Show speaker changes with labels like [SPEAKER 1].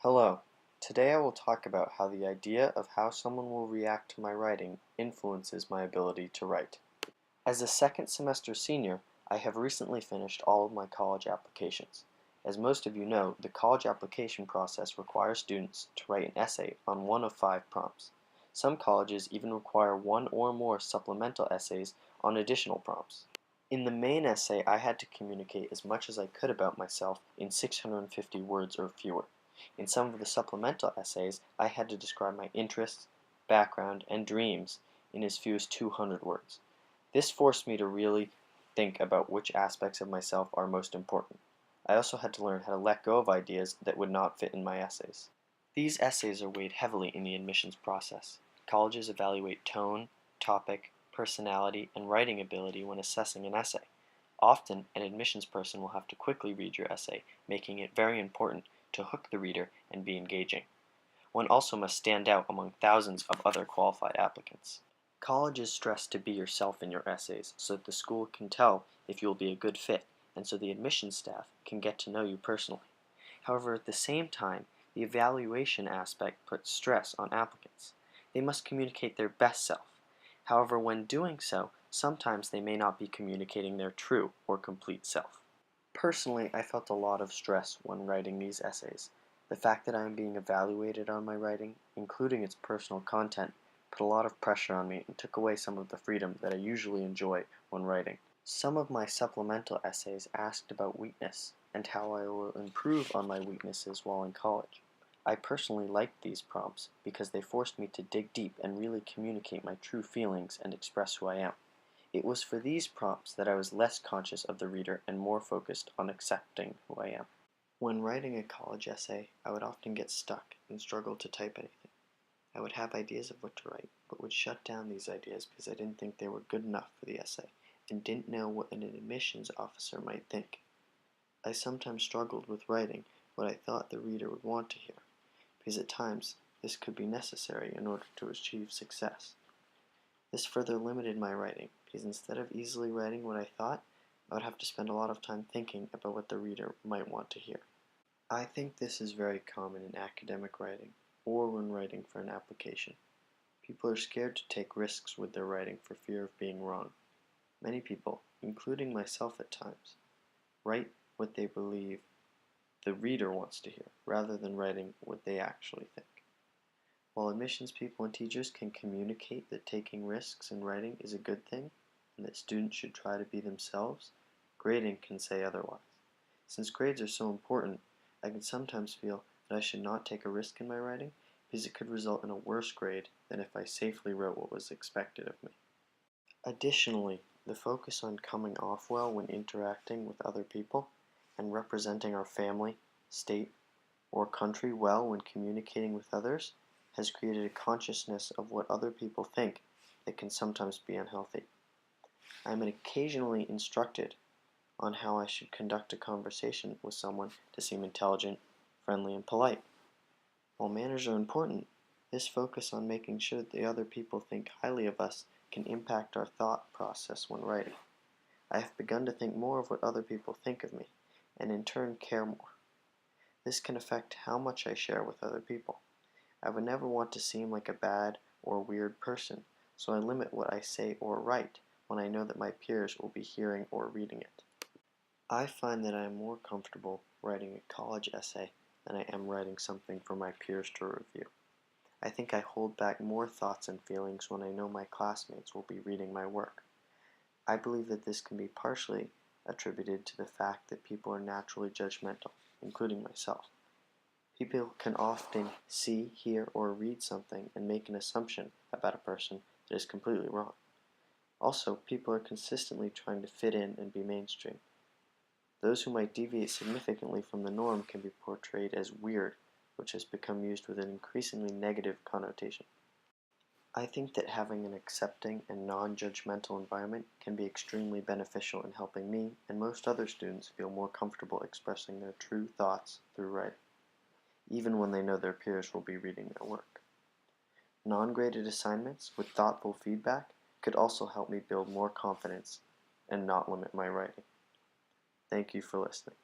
[SPEAKER 1] Hello. Today I will talk about how the idea of how someone will react to my writing influences my ability to write. As a second semester senior, I have recently finished all of my college applications. As most of you know, the college application process requires students to write an essay on one of 5 prompts. Some colleges even require one or more supplemental essays on additional prompts. In the main essay, I had to communicate as much as I could about myself in 650 words or fewer. In some of the supplemental essays, I had to describe my interests, background, and dreams in as few as 200 words. This forced me to really think about which aspects of myself are most important. I also had to learn how to let go of ideas that would not fit in my essays. These essays are weighed heavily in the admissions process. Colleges evaluate tone, topic, personality, and writing ability when assessing an essay. Often, an admissions person will have to quickly read your essay, making it very important to hook the reader and be engaging. One also must stand out among thousands of other qualified applicants. Colleges stress to be yourself in your essays so that the school can tell if you will be a good fit, and so the admissions staff can get to know you personally. However, at the same time, the evaluation aspect puts stress on applicants. They must communicate their best self. However, when doing so, sometimes they may not be communicating their true or complete self. Personally, I felt a lot of stress when writing these essays. The fact that I am being evaluated on my writing, including its personal content, put a lot of pressure on me and took away some of the freedom that I usually enjoy when writing. Some of my supplemental essays asked about weakness and how I will improve on my weaknesses while in college. I personally liked these prompts because they forced me to dig deep and really communicate my true feelings and express who I am. It was for these prompts that I was less conscious of the reader and more focused on accepting who I am. When writing a college essay, I would often get stuck and struggle to type anything. I would have ideas of what to write, but would shut down these ideas because I didn't think they were good enough for the essay and didn't know what an admissions officer might think. I sometimes struggled with writing what I thought the reader would want to hear, because at times this could be necessary in order to achieve success. This further limited my writing, because instead of easily writing what I thought, I would have to spend a lot of time thinking about what the reader might want to hear. I think this is very common in academic writing, or when writing for an application. People are scared to take risks with their writing for fear of being wrong. Many people, including myself at times, write what they believe the reader wants to hear, rather than writing what they actually think. While admissions people and teachers can communicate that taking risks in writing is a good thing, and that students should try to be themselves, grading can say otherwise. Since grades are so important, I can sometimes feel that I should not take a risk in my writing because it could result in a worse grade than if I safely wrote what was expected of me. Additionally, the focus on coming off well when interacting with other people and representing our family, state, or country well when communicating with others has created a consciousness of what other people think that can sometimes be unhealthy. I am occasionally instructed on how I should conduct a conversation with someone to seem intelligent, friendly, and polite. While manners are important, this focus on making sure that the other people think highly of us can impact our thought process when writing. I have begun to think more of what other people think of me, and in turn care more. This can affect how much I share with other people. I would never want to seem like a bad or weird person, so I limit what I say or write when I know that my peers will be hearing or reading it. I find that I am more comfortable writing a college essay than I am writing something for my peers to review. I think I hold back more thoughts and feelings when I know my classmates will be reading my work. I believe that this can be partially attributed to the fact that people are naturally judgmental, including myself. People can often see, hear, or read something and make an assumption about a person that is completely wrong. Also, people are consistently trying to fit in and be mainstream. Those who might deviate significantly from the norm can be portrayed as weird, which has become used with an increasingly negative connotation. I think that having an accepting and non-judgmental environment can be extremely beneficial in helping me and most other students feel more comfortable expressing their true thoughts through writing, even when they know their peers will be reading their work. Non-graded assignments with thoughtful feedback could also help me build more confidence and not limit my writing. Thank you for listening.